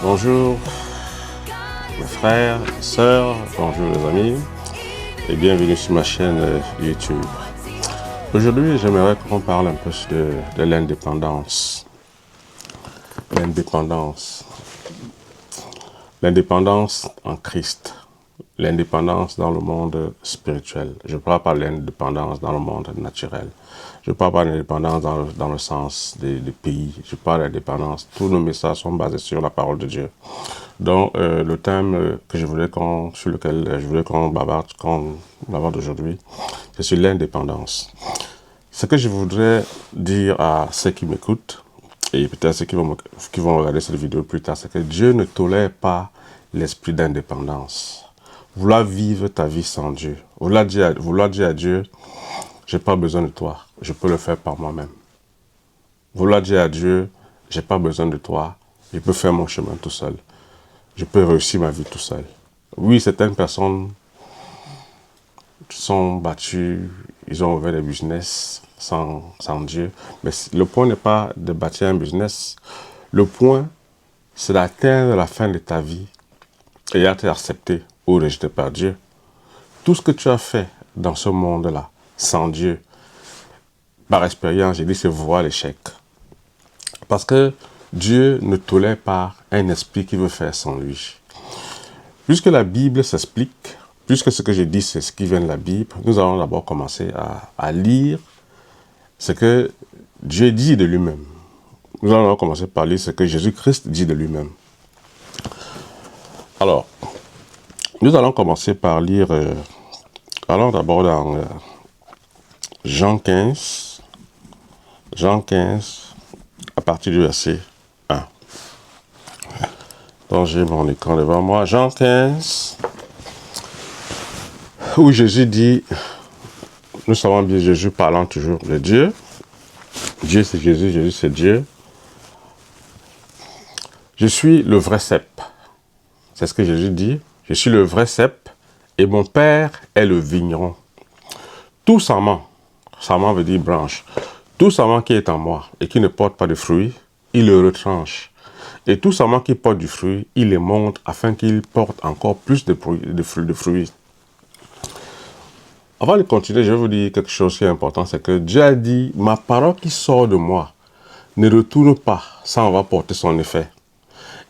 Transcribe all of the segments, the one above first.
Bonjour mes frères, sœurs, bonjour les amis et bienvenue sur ma chaîne YouTube. Aujourd'hui, j'aimerais qu'on parle un peu de l'indépendance. L'indépendance en Christ. L'indépendance dans le monde spirituel. Je ne parle pas de l'indépendance dans le monde naturel. Je ne parle pas de l'indépendance dans le sens des pays. Je parle de l'indépendance. Tous nos messages sont basés sur la parole de Dieu. Donc, le thème sur lequel je voulais qu'on bavarde aujourd'hui, c'est sur l'indépendance. Ce que je voudrais dire à ceux qui m'écoutent, et peut-être ceux qui vont regarder cette vidéo plus tard, c'est que Dieu ne tolère pas l'esprit d'indépendance. Vouloir vivre ta vie sans Dieu. Vouloir dire à Dieu, j'ai pas besoin de toi, je peux le faire par moi-même. Vouloir dire à Dieu, j'ai pas besoin de toi, je peux faire mon chemin tout seul. Je peux réussir ma vie tout seul. Oui, certaines personnes sont battues, ils ont ouvert des business sans Dieu. Mais le point n'est pas de bâtir un business. Le point, c'est d'atteindre la fin de ta vie et d'être accepté ou rejeté par Dieu. Tout ce que tu as fait dans ce monde-là, sans Dieu, par expérience, j'ai dit, c'est voir l'échec. Parce que Dieu ne tolère pas un esprit qui veut faire sans lui. Puisque la Bible s'explique, puisque ce que j'ai dit, c'est ce qui vient de la Bible, nous allons d'abord commencer à lire ce que Dieu dit de lui-même. Nous allons commencer par lire ce que Jésus-Christ dit de lui-même. Alors, nous allons commencer par lire, allons d'abord dans Jean 15, à partir du verset 1. Donc j'ai mon écran devant moi. Jean 15, où Jésus dit, nous savons bien Jésus parlant toujours de Dieu. Dieu c'est Jésus, Jésus c'est Dieu. Je suis le vrai cep. C'est ce que Jésus dit. Je suis le vrai cep et mon Père est le vigneron. Tout sarment veut dire branche, tout sarment qui est en moi et qui ne porte pas de fruits, il le retranche. Et tout sarment qui porte du fruit, il les monte afin qu'il porte encore plus de fruits. Avant de continuer, je vais vous dire quelque chose qui est important, c'est que Dieu a dit, ma parole qui sort de moi ne retourne pas sans avoir porté son effet.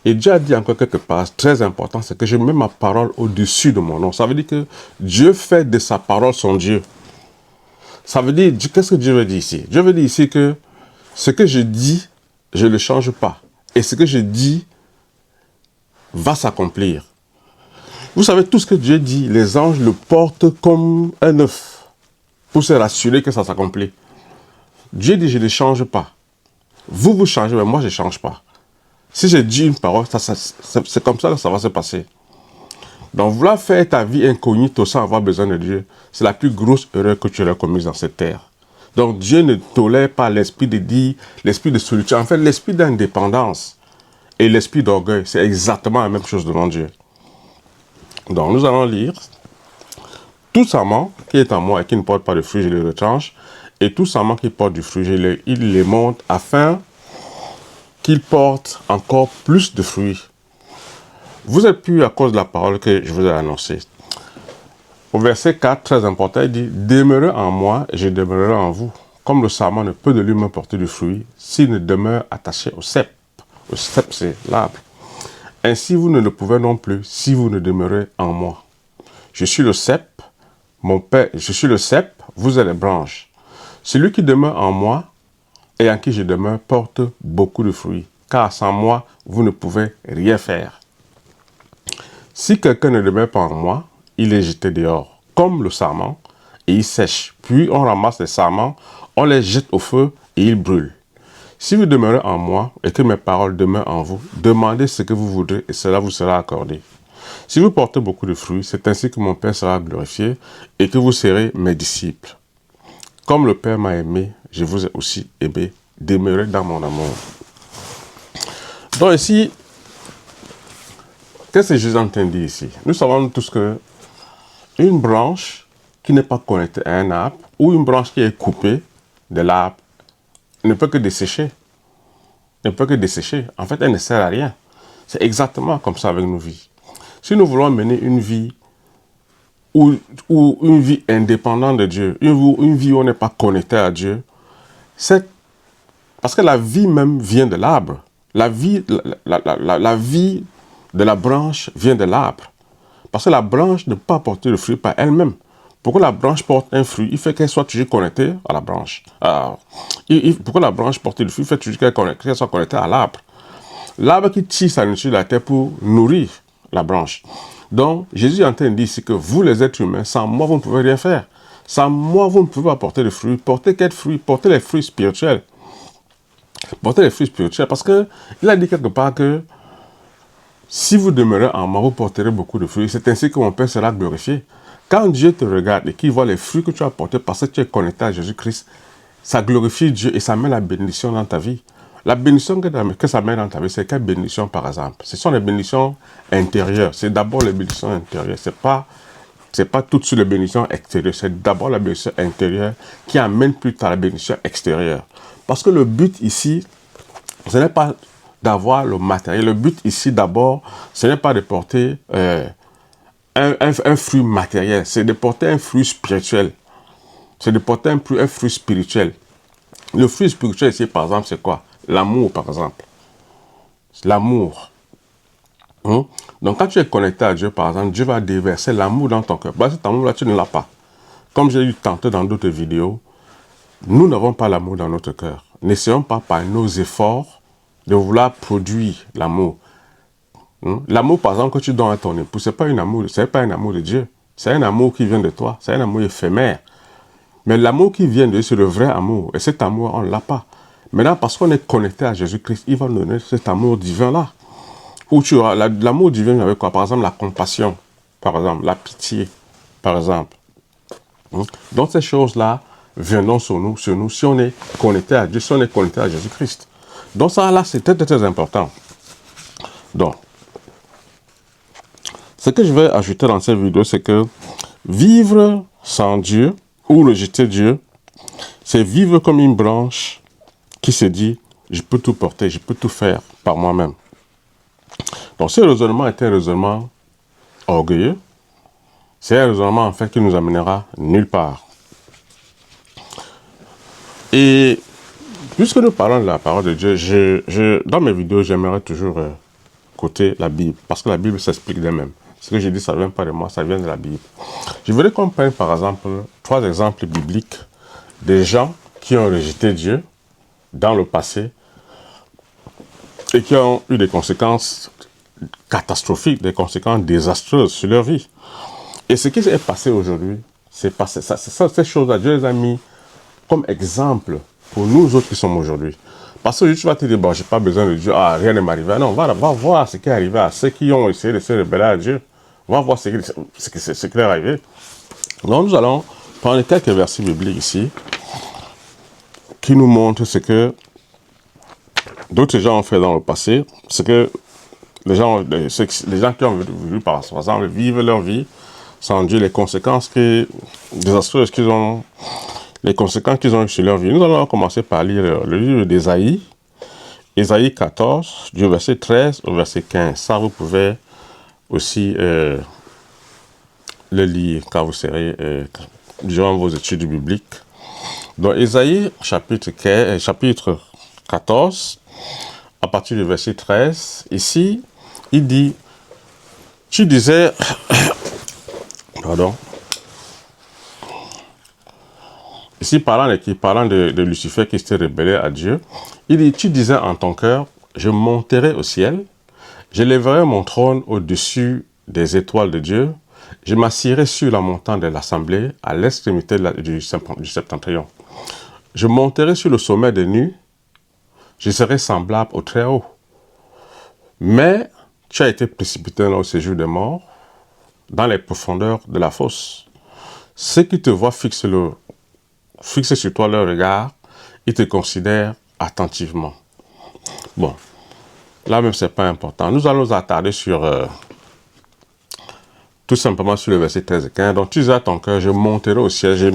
Et Dieu a dit encore quelque part, très important, c'est que je mets ma parole au-dessus de mon nom. Ça veut dire que Dieu fait de sa parole son Dieu. Ça veut dire, qu'est-ce que Dieu veut dire ici? Dieu veut dire ici que ce que je dis, je ne le change pas. Et ce que je dis va s'accomplir. Vous savez, tout ce que Dieu dit, les anges le portent comme un œuf pour se rassurer que ça s'accomplit. Dieu dit, je ne change pas. Vous changez, mais moi, je ne change pas. Si je dis une parole, c'est comme ça que ça va se passer. Donc, vouloir faire ta vie incognito sans avoir besoin de Dieu, c'est la plus grosse erreur que tu aurais commise dans cette terre. Donc, Dieu ne tolère pas l'esprit de dire, l'esprit de solitude. En fait, l'esprit d'indépendance et l'esprit d'orgueil, c'est exactement la même chose devant Dieu. Donc, nous allons lire. Tout sarment qui est en moi et qui ne porte pas de fruits, je le retranche. Et tout sarment qui porte du fruit, il les monte afin qu'il porte encore plus de fruits. Vous êtes purs à cause de la parole que je vous ai annoncée. Au verset 4, très important, il dit, demeurez en moi et je demeurerai en vous. Comme le sarment ne peut de lui-même porter du fruit, s'il ne demeure attaché au cep. Le cep, c'est l'arbre. Ainsi, vous ne le pouvez non plus si vous ne demeurez en moi. Je suis le cep, mon Père, je suis le cep, vous êtes les branches. Celui qui demeure en moi et en qui je demeure porte beaucoup de fruits, car sans moi, vous ne pouvez rien faire. Si quelqu'un ne demeure pas en moi, il est jeté dehors, comme le sarment, et il sèche. Puis on ramasse les sarments, on les jette au feu et ils brûlent. Si vous demeurez en moi et que mes paroles demeurent en vous, demandez ce que vous voudrez et cela vous sera accordé. Si vous portez beaucoup de fruits, c'est ainsi que mon Père sera glorifié et que vous serez mes disciples. Comme le Père m'a aimé, je vous ai aussi aimé. Demeurez dans mon amour. Donc ici, qu'est-ce que Jésus entend dire ici? Nous savons tous que une branche qui n'est pas connectée à un arbre ou une branche qui est coupée de l'arbre ne peut que dessécher. Ne peut que dessécher. En fait, elle ne sert à rien. C'est exactement comme ça avec nos vies. Si nous voulons mener une vie ou une vie indépendante de Dieu, une vie où on n'est pas connecté à Dieu, c'est parce que la vie même vient de l'arbre. La vie de la branche vient de l'arbre. Parce que la branche ne peut pas porter le fruit par elle-même. Pour que la branche porte un fruit, il faut qu'elle soit toujours connectée à la branche. Pour que la branche porte le fruit, il faut toujours qu'elle soit connectée à l'arbre. L'arbre qui tire sa nourriture de la terre pour nourrir la branche. Donc, Jésus est en train de dire ici que vous, les êtres humains, sans moi, vous ne pouvez rien faire. Sans moi, vous ne pouvez pas porter de fruits. Portez quel fruit? Portez les fruits spirituels. Portez les fruits spirituels. Parce qu'il a dit quelque part que si vous demeurez en moi, vous porterez beaucoup de fruits. C'est ainsi que mon Père sera glorifié. Quand Dieu te regarde et qu'il voit les fruits que tu as portés parce que tu es connecté à Jésus-Christ, ça glorifie Dieu et ça met la bénédiction dans ta vie. La bénédiction que ça met dans ta vie, c'est quelle bénédiction par exemple? Ce sont les bénédictions intérieures. C'est d'abord les bénédictions intérieures. C'est pas tout de suite les bénédictions extérieures. C'est d'abord la bénédiction intérieure qui amène plus tard la bénédiction extérieure. Parce que le but ici, ce n'est pas d'avoir le matériel. Le but ici d'abord, ce n'est pas de porter un fruit matériel. C'est de porter un fruit spirituel. C'est de porter un fruit spirituel. Le fruit spirituel ici, par exemple, c'est quoi? L'amour, par exemple. L'amour. Donc, quand tu es connecté à Dieu, par exemple, Dieu va déverser l'amour dans ton cœur. Cet amour-là, tu ne l'as pas. Comme j'ai eu tenté dans d'autres vidéos, nous n'avons pas l'amour dans notre cœur. N'essayons pas par nos efforts de vouloir produire l'amour. L'amour, par exemple, que tu donnes à ton époux, ce n'est pas un amour de Dieu. C'est un amour qui vient de toi. C'est un amour éphémère. Mais l'amour qui vient de Dieu, c'est le vrai amour. Et cet amour, on ne l'a pas. Maintenant, parce qu'on est connecté à Jésus-Christ, il va nous donner cet amour divin-là. Où tu auras l'amour divin avec quoi? Par exemple, la compassion. Par exemple, la pitié. Par exemple. Donc, ces choses-là viendront sur nous, si on est connecté à Dieu, si on est connecté à Jésus-Christ. Donc, ça, là, c'est très, très important. Donc, ce que je vais ajouter dans cette vidéo, c'est que vivre sans Dieu ou rejeter Dieu, c'est vivre comme une branche qui se dit, je peux tout porter, je peux tout faire par moi-même. Donc, ce raisonnement est un raisonnement orgueilleux. C'est un raisonnement, en fait, qui nous amènera nulle part. Et puisque nous parlons de la parole de Dieu, dans mes vidéos, j'aimerais toujours côté la Bible, parce que la Bible s'explique d'elle-même. Ce que j'ai dit, ça ne vient pas de moi, ça vient de la Bible. Je voudrais qu'on prenne, par exemple, 3 exemples bibliques des gens qui ont rejeté Dieu dans le passé et qui ont eu des conséquences catastrophiques, des conséquences désastreuses sur leur vie. Et ce qui est passé aujourd'hui, c'est passé. Ces choses-là, Dieu les a mis comme exemple pour nous autres qui sommes aujourd'hui. Parce que tu vas te dire, bon, je n'ai pas besoin de Dieu, rien ne m'est arrivé. Non, va voir ce qui est arrivé à ceux qui ont essayé de se rebeller à Dieu. On va voir ce qui est arrivé. Donc, nous allons prendre quelques versets bibliques ici qui nous montrent ce que d'autres gens ont fait dans le passé, ce que les gens qui ont vu par exemple vivre leur vie sans Dieu, les conséquences désastreuses les conséquences qu'ils ont eues sur leur vie. Nous allons commencer par lire le livre d'Ésaïe, Ésaïe 14, du verset 13 au verset 15. Ça, vous pouvez aussi le lire quand vous serez durant vos études bibliques. Donc, Ésaïe, chapitre 14, à partir du verset 13, ici, il dit, tu disais, pardon, ici, parlant de Lucifer qui s'était rebellé à Dieu, il dit, tu disais en ton cœur, je monterai au ciel, je lèverai mon trône au-dessus des étoiles de Dieu, je m'assierai sur la montagne de l'assemblée, à l'extrémité du septentrion. Je monterai sur le sommet des nues, je serai semblable au Très-Haut. Mais tu as été précipité au séjour des morts, dans les profondeurs de la fosse. Ceux qui te voient fixer sur toi leur regard, ils te considèrent attentivement. Bon, là même, ce n'est pas important. Nous allons nous attarder sur, tout simplement sur le verset 13 et 15. Donc, tu dis à ton cœur, je monterai au ciel,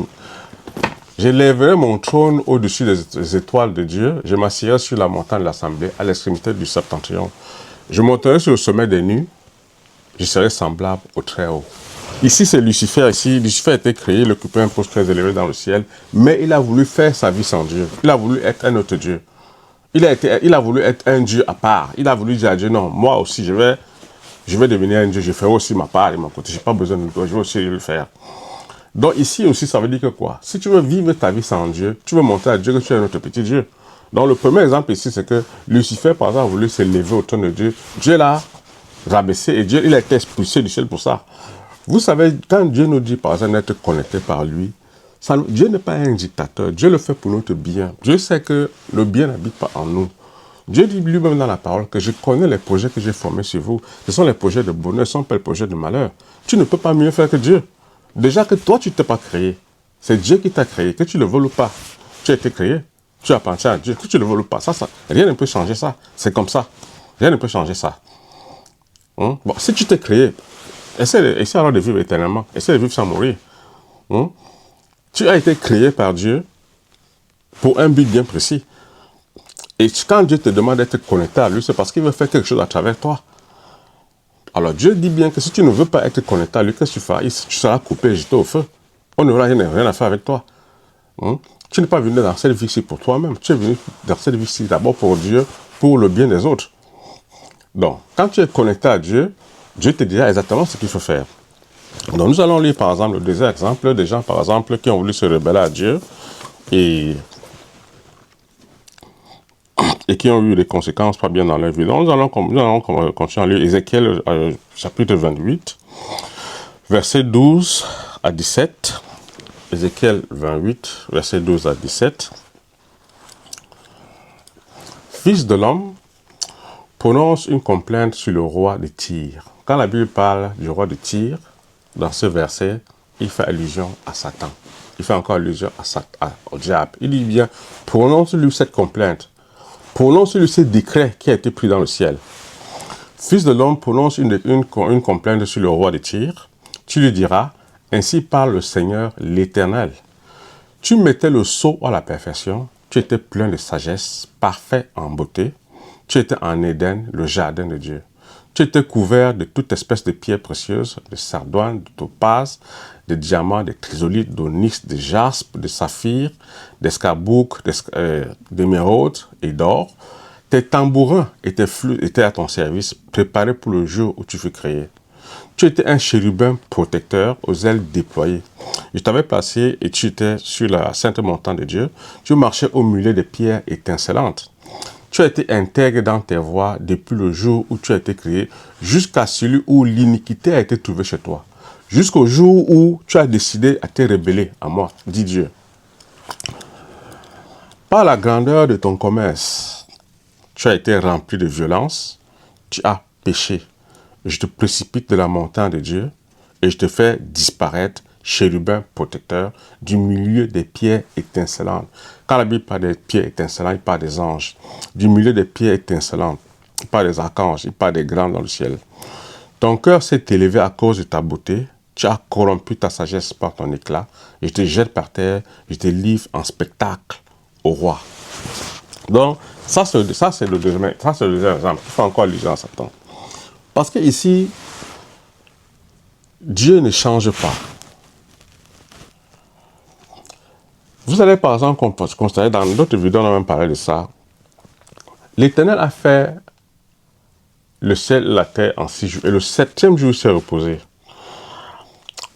J'élèverai mon trône au-dessus des étoiles de Dieu. Je m'assirai sur la montagne de l'assemblée, à l'extrémité du septentrion. Je monterai sur le sommet des nues. Je serai semblable au Très-Haut. Ici, c'est Lucifer. Ici, Lucifer a été créé, il occupait un poste très élevé dans le ciel, mais il a voulu faire sa vie sans Dieu. Il a voulu être un autre Dieu. Il a voulu être un Dieu à part. Il a voulu dire à Dieu, non, moi aussi, je vais devenir un Dieu. Je ferai aussi ma part de mon côté. Je n'ai pas besoin de toi, je vais aussi le faire. Donc ici aussi, ça veut dire que quoi? Si tu veux vivre ta vie sans Dieu, tu veux montrer à Dieu que tu es un autre petit Dieu. Donc le premier exemple ici, c'est que Lucifer, par exemple, a voulu s'élever au trône de Dieu. Dieu l'a rabaissé et Dieu, il a été expulsé du ciel pour ça. Vous savez, quand Dieu nous dit, par exemple, d'être connecté par lui, Dieu n'est pas un dictateur. Dieu le fait pour notre bien. Dieu sait que le bien n'habite pas en nous. Dieu dit lui-même dans la parole que je connais les projets que j'ai formés sur vous. Ce sont les projets de bonheur, ce ne sont pas les projets de malheur. Tu ne peux pas mieux faire que Dieu. Déjà que toi, tu ne t'es pas créé. C'est Dieu qui t'a créé, que tu le veuilles ou pas. Tu as été créé. Tu appartiens à Dieu. Que tu le veuilles ou pas. Rien ne peut changer ça. C'est comme ça. Rien ne peut changer ça. Bon, si tu t'es créé, essaie alors de vivre éternellement. Essaie de vivre sans mourir. Tu as été créé par Dieu pour un but bien précis. Et quand Dieu te demande d'être connecté à lui, c'est parce qu'il veut faire quelque chose à travers toi. Alors Dieu dit bien que si tu ne veux pas être connecté à lui, qu'est-ce que tu feras? Tu seras coupé et jeté au feu. On n'aura rien à faire avec toi. Tu n'es pas venu dans cette vie-ci pour toi-même. Tu es venu dans cette vie-ci d'abord pour Dieu, pour le bien des autres. Donc, quand tu es connecté à Dieu, Dieu te dira exactement ce qu'il faut faire. Donc, nous allons lire par exemple des exemples des gens, par exemple, qui ont voulu se rebeller à Dieu et qui ont eu des conséquences pas bien dans leur vie. Donc, nous allons continuer à lire Ézéchiel chapitre 28, versets 12 à 17. Ézéchiel 28, versets 12 à 17. Fils de l'homme, prononce une complainte sur le roi de Tyr. Quand la Bible parle du roi de Tyr, dans ce verset, il fait allusion à Satan. Il fait encore allusion au diable. Il dit bien, prononce-lui cette complainte. Prononce-lui ce décret qui a été pris dans le ciel. Fils de l'homme, prononce une complainte sur le roi de Tyr. Tu lui diras, ainsi parle le Seigneur l'Éternel. Tu mettais le sceau à la perfection. Tu étais plein de sagesse, parfait en beauté. Tu étais en Éden, le jardin de Dieu. Tu étais couvert de toute espèce de pierres précieuses, de sardoine, de topaz, de diamants, de chrysolites, d'onyx, de jaspe, de saphir, d'escarboucle, d'émeraude et d'or. Tes tambourins et tes flûtes étaient à ton service, préparés pour le jour où tu fus créé. Tu étais un chérubin protecteur aux ailes déployées. Je t'avais placé et tu étais sur la sainte montagne de Dieu. Tu marchais au milieu des pierres étincelantes. Tu as été intègre dans tes voies depuis le jour où tu as été créé, jusqu'à celui où l'iniquité a été trouvée chez toi. Jusqu'au jour où tu as décidé à te rebeller à moi, dit Dieu. Par la grandeur de ton commerce, tu as été rempli de violence, tu as péché. Je te précipite de la montagne de Dieu et je te fais disparaître, chérubin protecteur, du milieu des pierres étincelantes. Quand la Bible parle des pierres étincelantes, il parle des anges. Du milieu des pierres étincelantes, il parle des archanges, il parle des grands dans le ciel. Ton cœur s'est élevé à cause de ta beauté. Tu as corrompu ta sagesse par ton éclat. Je te jette par terre, je te livre en spectacle au roi. Donc, ça c'est le deuxième exemple. Il faut encore allusion à Satan. Parce que ici, Dieu ne change pas. Vous allez par exemple constater dans d'autres vidéos, on a même parlé de ça. L'Éternel a fait le ciel et la terre en 6 jours. Et le 7e jour, il s'est reposé.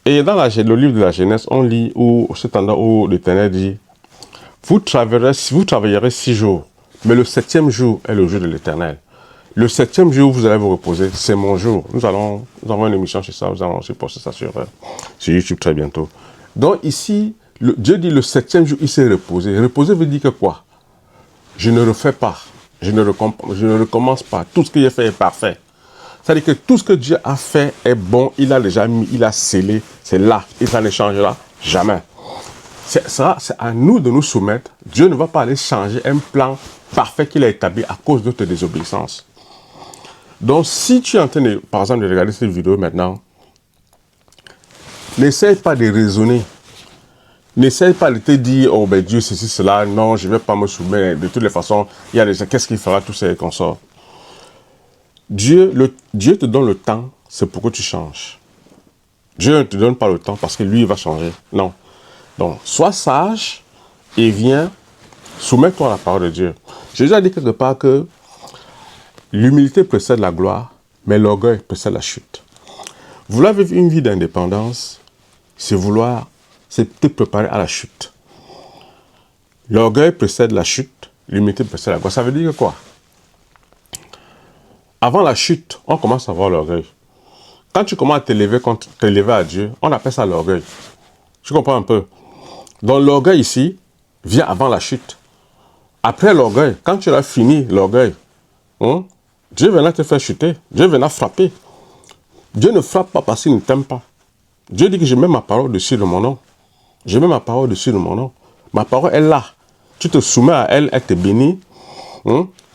Et dans le livre de la Genèse, on lit cet endroit où l'Éternel dit, vous travaillerez 6 jours, mais le 7e jour est le jour de l'Éternel. Le 7e jour, vous allez vous reposer, c'est mon jour. Nous avons une émission sur ça, nous allons aussi poster ça sur YouTube très bientôt. Donc ici, Dieu dit le 7e jour, il s'est reposé. Reposer veut dire que quoi? Je ne refais pas, je ne recommence pas. Tout ce que j'ai fait est parfait. C'est-à-dire que tout ce que Dieu a fait est bon, il a déjà mis, il a scellé, c'est là, il ne changera jamais. C'est à nous de nous soumettre. Dieu ne va pas aller changer un plan parfait qu'il a établi à cause de notre désobéissance. Donc, si tu es en train, par exemple, de regarder cette vidéo maintenant, n'essaie pas de raisonner N'essaye pas de te dire, oh ben Dieu, ceci, cela, non, je ne vais pas me soumettre. De toutes les façons, il y a déjà, qu'est-ce qu'il fera, tous ces consorts. Dieu te donne le temps, c'est pour que tu changes. Dieu ne te donne pas le temps parce que lui, il va changer. Non. Donc, sois sage et viens, soumets-toi à la parole de Dieu. J'ai déjà dit quelque part que l'humilité précède la gloire, mais l'orgueil précède la chute. Vouloir vivre une vie d'indépendance, c'est te préparer à la chute. L'orgueil précède la chute, l'humilité précède la gloire. Ça veut dire quoi? Avant la chute, on commence à voir l'orgueil. Quand tu commences à t'élever à Dieu, on appelle ça l'orgueil. Tu comprends un peu? Donc l'orgueil ici vient avant la chute. Après l'orgueil, quand tu as fini l'orgueil, Dieu viendra te faire chuter. Dieu viendra frapper. Dieu ne frappe pas parce qu'il ne t'aime pas. Dieu dit que je mets ma parole dessus de mon nom. Je mets ma parole dessus de mon nom. Ma parole est là. Tu te soumets à elle, elle te bénit.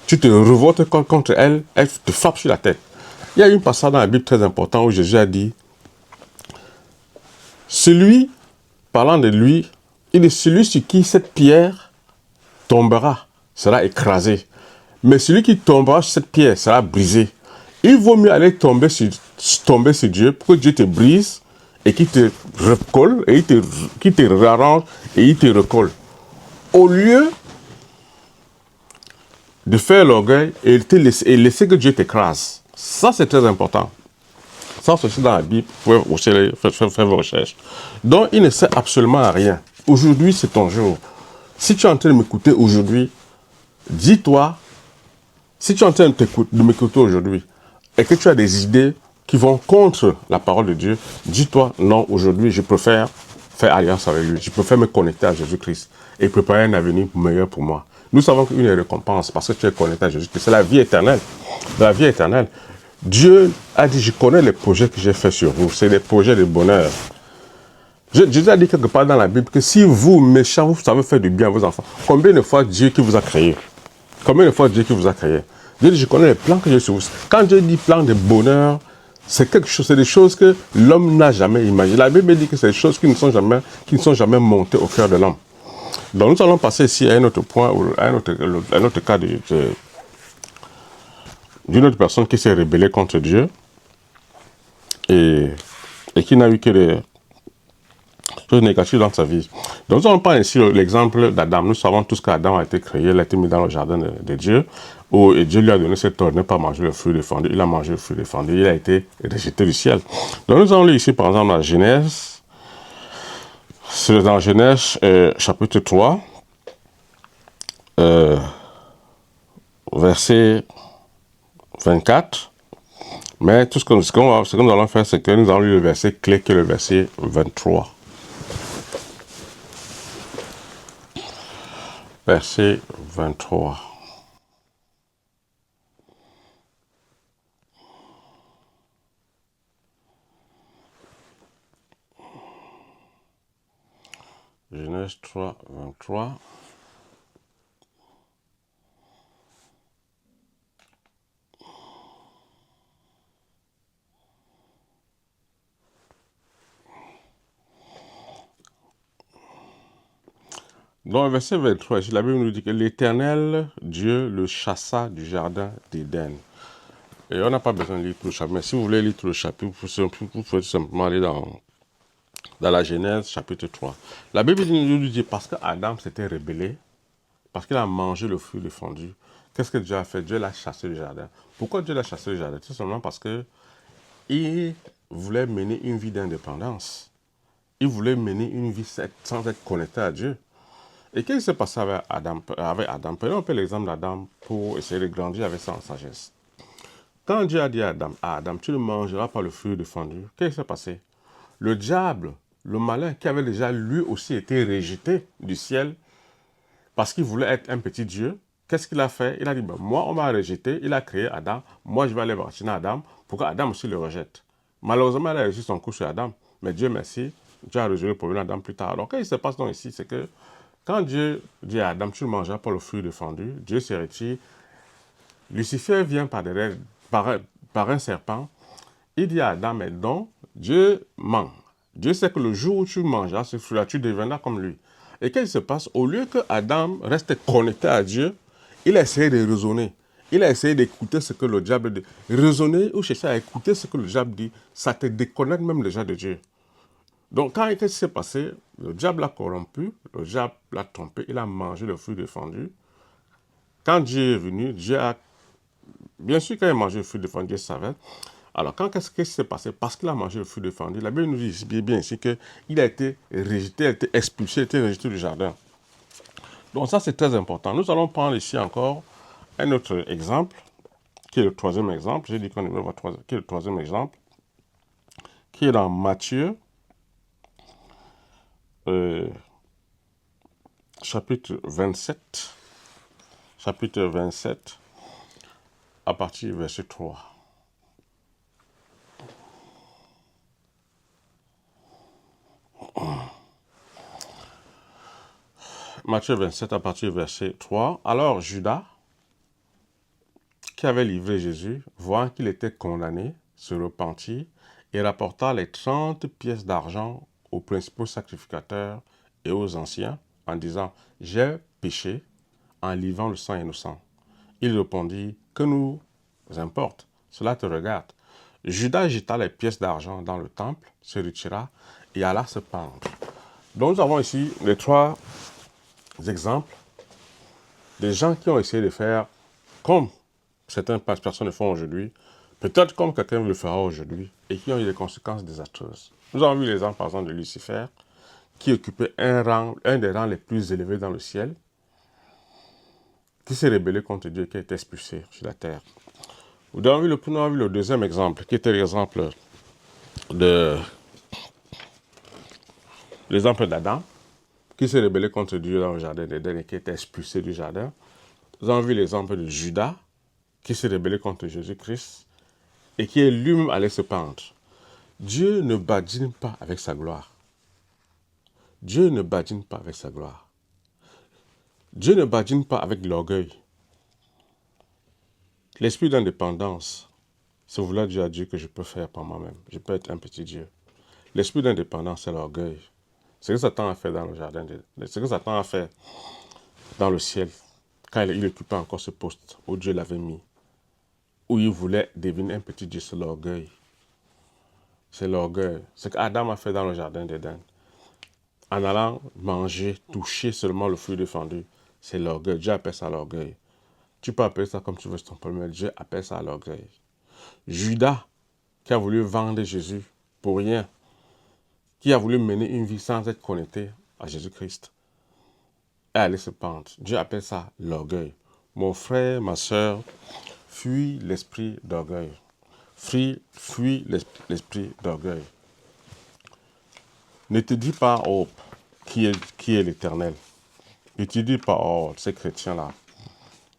Tu te révoltes contre elle, elle te frappe sur la tête. Il y a une passage dans la Bible très important où Jésus a dit, celui, parlant de lui, il est celui sur qui cette pierre tombera, sera écrasé. Mais celui qui tombera sur cette pierre sera brisé. Il vaut mieux aller tomber sur Dieu pour que Dieu te brise et qu'il te recolle, et qu'il te réarrange et il te recolle. Au lieu de faire l'orgueil et laisser que Dieu t'écrase. Ça, c'est très important. Ça, c'est dans la Bible. Vous pouvez faire vos recherches. Donc, il ne sert absolument à rien. Aujourd'hui, c'est ton jour. Si tu es en train de m'écouter aujourd'hui, dis-toi, si tu es en train de m'écouter aujourd'hui et que tu as des idées qui vont contre la parole de Dieu, dis-toi, non, aujourd'hui, je préfère faire alliance avec lui. Je préfère me connecter à Jésus-Christ et préparer un avenir meilleur pour moi. Nous savons qu'une des récompenses, parce que tu es connecté à Jésus-Christ, c'est la vie éternelle. La vie éternelle. Dieu a dit, je connais les projets que j'ai faits sur vous. C'est des projets de bonheur. Jésus a dit quelque part dans la Bible que si vous, méchants, vous savez faire du bien à vos enfants, combien de fois Dieu qui vous a créé? Combien de fois Dieu qui vous a créé? Dieu dit, je connais les plans que j'ai sur vous. Quand Dieu dit plan de bonheur, c'est quelque chose, c'est des choses que l'homme n'a jamais imaginées. La Bible dit que c'est des choses qui ne sont jamais montées au cœur de l'homme. Donc nous allons passer ici à un autre point, à un autre cas d'une autre personne qui s'est rébellée contre Dieu et qui n'a eu que des choses négatives dans sa vie. Donc nous allons prendre ici l'exemple d'Adam. Nous savons tous qu'Adam a été créé, il a été mis dans le jardin de Dieu, et Dieu lui a donné cet ordre de ne pas manger le fruit défendu. Il a mangé le fruit défendu, il a été rejeté du ciel. Donc nous allons lire ici par exemple la Genèse, c'est dans Genèse chapitre 3, verset 24. Mais tout ce que nous allons faire, c'est que nous allons lire le verset clé, qui est le verset 23. Verset 23. Genèse 3, 23. Dans le verset 23, la Bible nous dit que l'Éternel, Dieu, le chassa du jardin d'Éden. Et on n'a pas besoin de lire tout le chapitre. Mais si vous voulez lire tout le chapitre, vous pouvez tout simplement aller dans la Genèse, chapitre 3. La Bible nous dit parce qu'Adam s'était rébellé, parce qu'il a mangé le fruit défendu, qu'est-ce que Dieu a fait? Dieu l'a chassé du jardin. Pourquoi Dieu l'a chassé du jardin? Tout simplement parce qu'il voulait mener une vie d'indépendance. Il voulait mener une vie sans être connecté à Dieu. Et qu'est-ce qui s'est passé avec Adam? Prenons un peu l'exemple d'Adam pour essayer de grandir avec ça en sagesse. Quand Dieu a dit à Adam, tu ne mangeras pas le fruit défendu, qu'est-ce qui s'est passé? Le diable, le malin, qui avait déjà lui aussi été rejeté du ciel parce qu'il voulait être un petit Dieu, qu'est-ce qu'il a fait? Il a dit, ben, moi on m'a rejeté, il a créé Adam, moi je vais aller vacciner Adam pour qu'Adam aussi le rejette. Malheureusement, il a réussi son coup sur Adam, mais Dieu merci, Dieu a résolu le problème d'Adam plus tard. Alors qu'est-ce qui se passe donc ici? C'est que quand Dieu dit à Adam, tu ne mangeras pas le fruit défendu, Dieu se retire. Lucifer vient par un serpent. Il dit à Adam, mais donc, Dieu ment. Dieu sait que le jour où tu mangeras ce fruit-là, tu deviendras comme lui. Et qu'est-ce qui se passe? Au lieu que Adam reste connecté à Dieu, il a essayé de raisonner. Il a essayé d'écouter ce que le diable dit. Raisonner ou chercher à écouter ce que le diable dit, ça te déconnecte même déjà de Dieu. Donc, qu'est-ce qui s'est passé? Le diable l'a corrompu, le diable l'a trompé, il a mangé le fruit défendu. Quand Dieu est venu, Dieu a... Bien sûr, quand il a mangé le fruit défendu, Dieu savait. Alors, qu'est-ce qui s'est passé? Parce qu'il a mangé le fruit défendu, la Bible nous dit bien ici qu'il a été rejeté, il a été expulsé, il a été rejeté du jardin. Donc, ça, c'est très important. Nous allons prendre ici encore un autre exemple, qui est le troisième exemple. J'ai dit qu'on est le troisième, qui est le troisième exemple, qui est dans Matthieu, chapitre 27. Chapitre 27, à partir du verset 3. Matthieu 27, à partir du verset 3. Alors Judas, qui avait livré Jésus, voyant qu'il était condamné, se repentit et rapporta les 30 pièces d'argent aux principaux sacrificateurs et aux anciens, en disant, « J'ai péché en livrant le sang innocent. » Il répondit, « Que nous importe, cela te regarde. » Judas jeta les pièces d'argent dans le temple, se retira et alla se pendre. Donc nous avons ici les trois exemples des gens qui ont essayé de faire comme certaines personnes le font aujourd'hui, peut-être comme quelqu'un le fera aujourd'hui, et qui ont eu des conséquences désastreuses. Nous avons vu l'exemple par exemple de Lucifer, qui occupait un des rangs les plus élevés dans le ciel, qui s'est rébellé contre Dieu et qui a été expulsé sur la terre. Nous avons vu le deuxième exemple, qui était l'exemple d'Adam, qui s'est rébellé contre Dieu dans le jardin d'Éden et qui a été expulsé du jardin. Nous avons vu l'exemple de Judas, qui s'est rébellé contre Jésus-Christ et qui est lui-même allé se pendre. Dieu ne badine pas avec sa gloire. Dieu ne badine pas avec sa gloire. Dieu ne badine pas avec l'orgueil. L'esprit d'indépendance, c'est vouloir dire à Dieu que je peux faire par moi-même. Je peux être un petit Dieu. L'esprit d'indépendance, c'est l'orgueil. C'est ce que Satan a fait dans le jardin. C'est ce que Satan a fait dans le ciel, quand il occupait encore ce poste où Dieu l'avait mis, où il voulait devenir un petit Dieu, c'est l'orgueil. C'est l'orgueil. Ce qu'Adam a fait dans le jardin d'Éden, en allant manger, toucher seulement le fruit défendu, c'est l'orgueil. Dieu appelle ça l'orgueil. Tu peux appeler ça comme tu veux, c'est ton problème. Dieu appelle ça l'orgueil. Judas, qui a voulu vendre Jésus pour rien, qui a voulu mener une vie sans être connecté à Jésus-Christ, et aller se pendre. Dieu appelle ça l'orgueil. Mon frère, ma soeur, fuis l'esprit d'orgueil. Fuis l'esprit d'orgueil. Ne te dis pas, oh, qui est l'Éternel. Ne te dis pas, oh, ces chrétiens-là,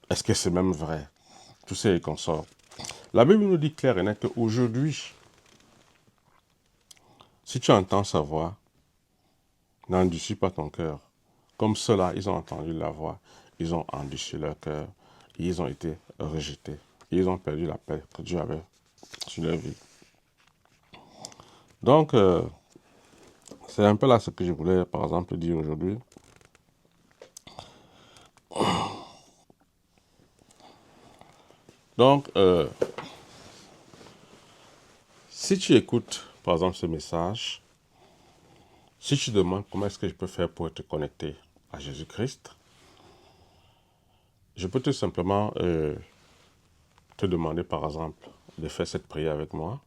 est-ce que c'est même vrai? Tous ces consorts. La Bible nous dit clair et net qu'aujourd'hui, si tu entends sa voix, n'endurcis pas ton cœur. Comme ceux-là, ils ont entendu la voix, ils ont endurci leur cœur, et ils ont été rejetés. Et ils ont perdu la paix que Dieu avait sur leur vie. Donc, c'est un peu là ce que je voulais, par exemple, dire aujourd'hui. Donc, si tu écoutes, par exemple, ce message, si tu demandes comment est-ce que je peux faire pour être connecté à Jésus-Christ, je peux tout simplement te demander, par exemple, de faire cette prière avec moi.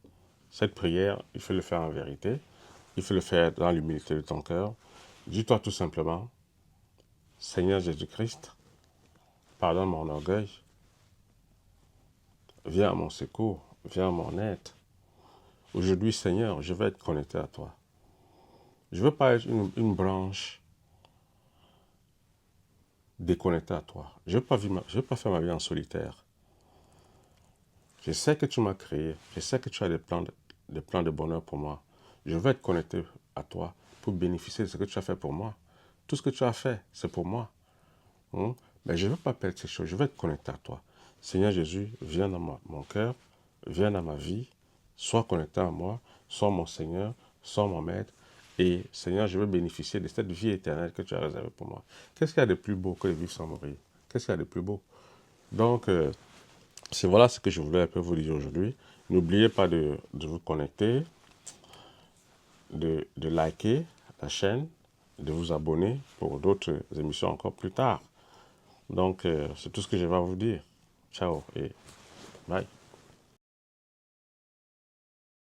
Cette prière, il faut le faire en vérité. Il faut le faire dans l'humilité de ton cœur. Dis-toi tout simplement, Seigneur Jésus-Christ, pardonne mon orgueil. Viens à mon secours, viens à mon aide. Aujourd'hui, Seigneur, je veux être connecté à toi. Je ne veux pas être une branche déconnectée à toi. Je ne veux pas faire ma vie en solitaire. Je sais que tu m'as créé. Je sais que tu as des plans de bonheur pour moi. Je veux être connecté à toi pour bénéficier de ce que tu as fait pour moi. Tout ce que tu as fait, c'est pour moi. Mais je ne veux pas perdre ces choses. Je veux être connecté à toi. Seigneur Jésus, viens dans mon cœur, viens dans ma vie, sois connecté à moi, sois mon Seigneur, sois mon maître. Et Seigneur, je veux bénéficier de cette vie éternelle que tu as réservée pour moi. Qu'est-ce qu'il y a de plus beau que de vivre sans mourir? Qu'est-ce qu'il y a de plus beau? Donc, c'est voilà ce que je voulais un peu vous dire aujourd'hui. N'oubliez pas de vous connecter, de liker la chaîne, de vous abonner pour d'autres émissions encore plus tard. Donc, c'est tout ce que je vais vous dire. Ciao et bye.